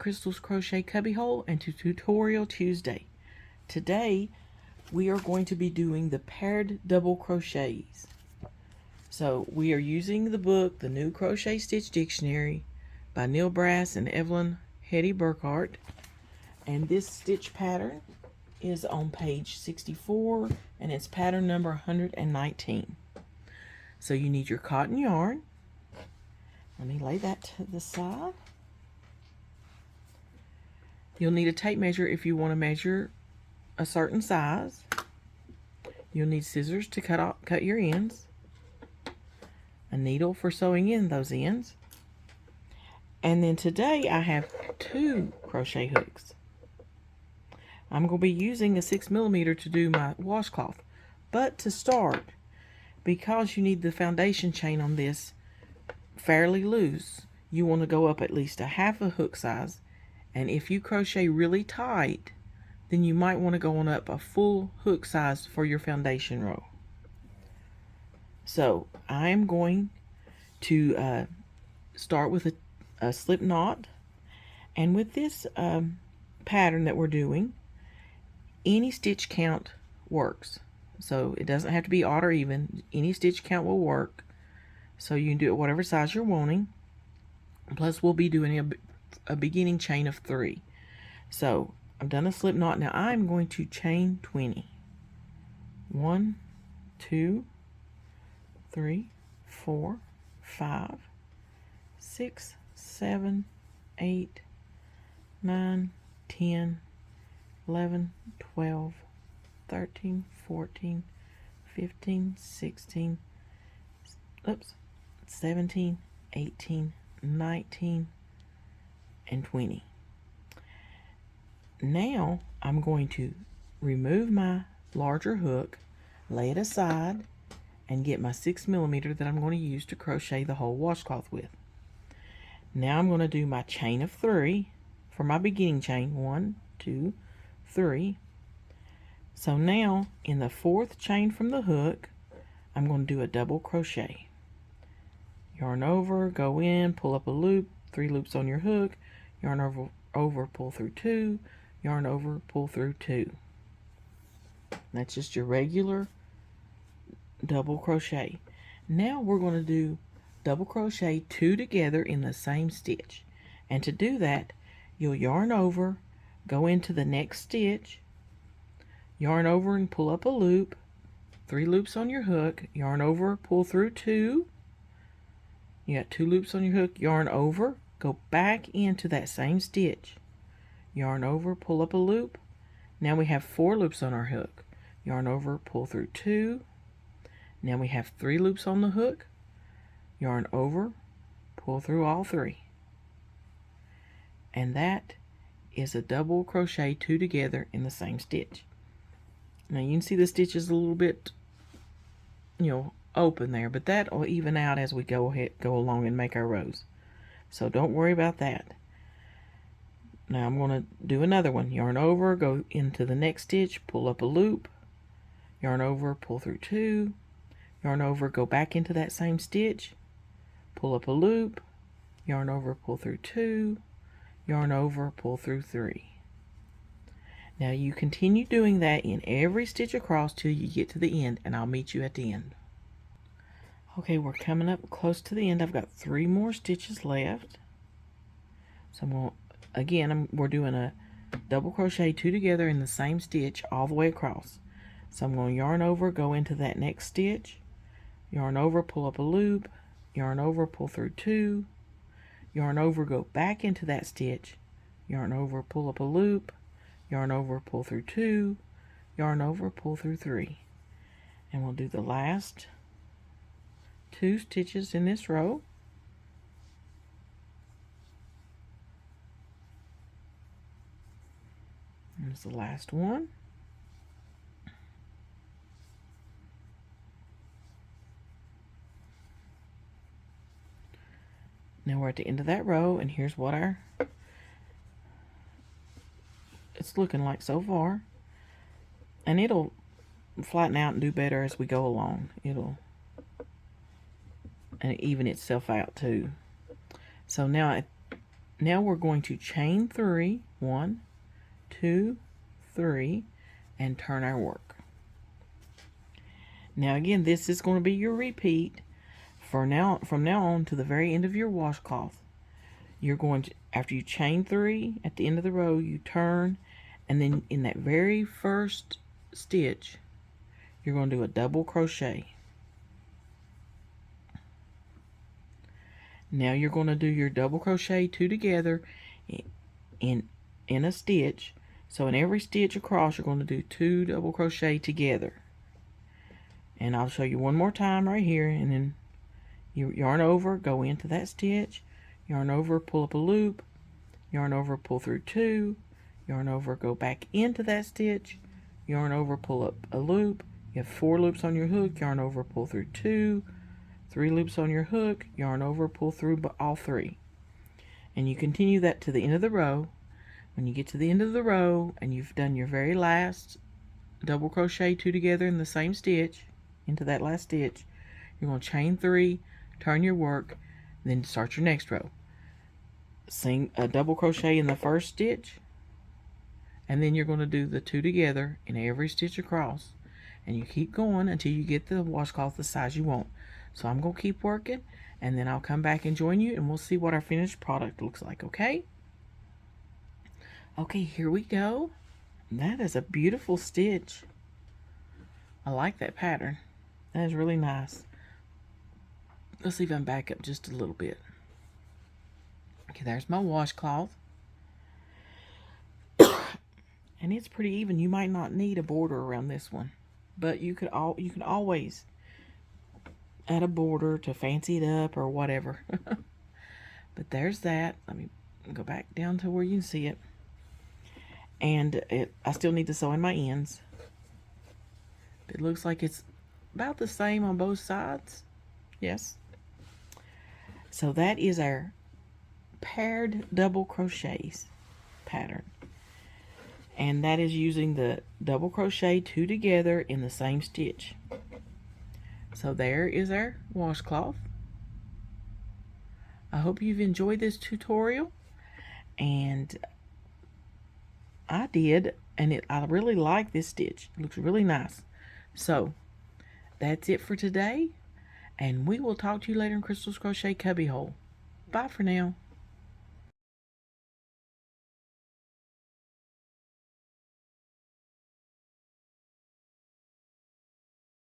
Crystal's Crochet Cubbyhole and to Tutorial Tuesday. Today we are going to be doing the paired double crochets. So we are using the book, The New Crochet Stitch Dictionary by Neil Brass and Evelyn Hetty Burkhart. And this stitch pattern is on page 64 and it's pattern number 119. So you need your cotton yarn. Let me lay that to the side. You'll need a tape measure if you want to measure a certain size. You'll need scissors to cut your ends, a needle for sewing in those ends, and then today I have 2 crochet hooks. I'm going to be using a 6mm to do my washcloth, but to start, because you need the foundation chain on this fairly loose, you want to go up at least a half a hook size. And if you crochet really tight, then you might want to go on up a full hook size for your foundation row. So I'm going to start with a slip knot. And with this pattern that we're doing, any stitch count works. So it doesn't have to be odd or even. Any stitch count will work. So you can do it whatever size you're wanting. Plus we'll be doing a beginning chain of 3. So I've done a slip knot. Now I'm going to chain 20. 1, 2, 3, 4, 5, 6, 7, 8, 9, 10, 11, 12, 13, 14, 15, 16, 17, 18, 19, and 20. Now I'm going to remove my larger hook, lay it aside, and get my 6mm that I'm going to use to crochet the whole washcloth with. Now I'm going to do my chain of 3 for my beginning chain. 1, 2, 3. So now in the 4th chain from the hook, I'm going to do a double crochet. Yarn over, go in, pull up a loop, 3 loops on your hook, yarn over, pull through 2, yarn over, pull through 2. That's just your regular double crochet. Now we're going to do double crochet 2 together in the same stitch. And to do that, you'll yarn over, go into the next stitch, yarn over and pull up a loop, 3 loops on your hook, yarn over, pull through 2. You got 2 loops on your hook, yarn over, go back into that same stitch, yarn over, pull up a loop. Now we have 4 loops on our hook, yarn over, pull through 2. Now we have 3 loops on the hook, yarn over, pull through all 3. And that is a double crochet 2 together in the same stitch. Now you can see the stitch is a little bit, open there, but that will even out as we go along and make our rows. So don't worry about that. Now I'm going to do another one. Yarn over, go into the next stitch, pull up a loop, yarn over, pull through 2, yarn over, go back into that same stitch, pull up a loop, yarn over, pull through 2, yarn over, pull through 3. Now you continue doing that in every stitch across till you get to the end, and I'll meet you at the end. Okay, we're coming up close to the end. I've got 3 more stitches left. So we're doing a double crochet 2 together in the same stitch all the way across. So I'm going to yarn over, go into that next stitch, yarn over, pull up a loop, yarn over, pull through 2, yarn over, go back into that stitch, yarn over, pull up a loop, yarn over, pull through 2, yarn over, pull through 3. And we'll do the last 2 stitches in this row. Here's the last one. Now we're at the end of that row, and here's what it's looking like so far. And it'll flatten out and do better as we go along. It'll and even itself out too. So now Now we're going to chain 3, 1, 2, 3, and turn our work. Now again, this is going to be your repeat from now on to the very end of your washcloth. You're going to, after you chain 3 at the end of the row, you turn, and then in that very first stitch, you're going to do a double crochet. Now you're going to do your double crochet 2 together in a stitch. So in every stitch across, you're going to do 2 double crochet together. And I'll show you one more time right here, and then you yarn over, go into that stitch, yarn over, pull up a loop, yarn over, pull through 2, yarn over, go back into that stitch, yarn over, pull up a loop. You have 4 loops on your hook, yarn over, pull through 2, 3 loops on your hook, yarn over, pull through all 3. And you continue that to the end of the row. When you get to the end of the row and you've done your very last double crochet 2 together in the same stitch, into that last stitch, you're going to chain 3, turn your work, then start your next row. Sing a double crochet in the first stitch, and then you're going to do the 2 together in every stitch across, and you keep going until you get the washcloth the size you want. So I'm going to keep working, and then I'll come back and join you, and we'll see what our finished product looks like, okay? Okay, here we go. That is a beautiful stitch. I like that pattern. That is really nice. Let's see if I can back up just a little bit. Okay, there's my washcloth. And it's pretty even. You might not need a border around this one, but you can always add a border to fancy it up or whatever. But there's that. Let me go back down to where you can see it. And I still need to sew in my ends. It looks like it's about the same on both sides. Yes. So that is our paired double crochets pattern. And that is using the double crochet 2 together in the same stitch. So there is our washcloth. I hope you've enjoyed this tutorial, and I did, and I really like this stitch. It looks really nice. So that's it for today, and we will talk to you later in Crystal's Crochet Cubbyhole. Bye for now.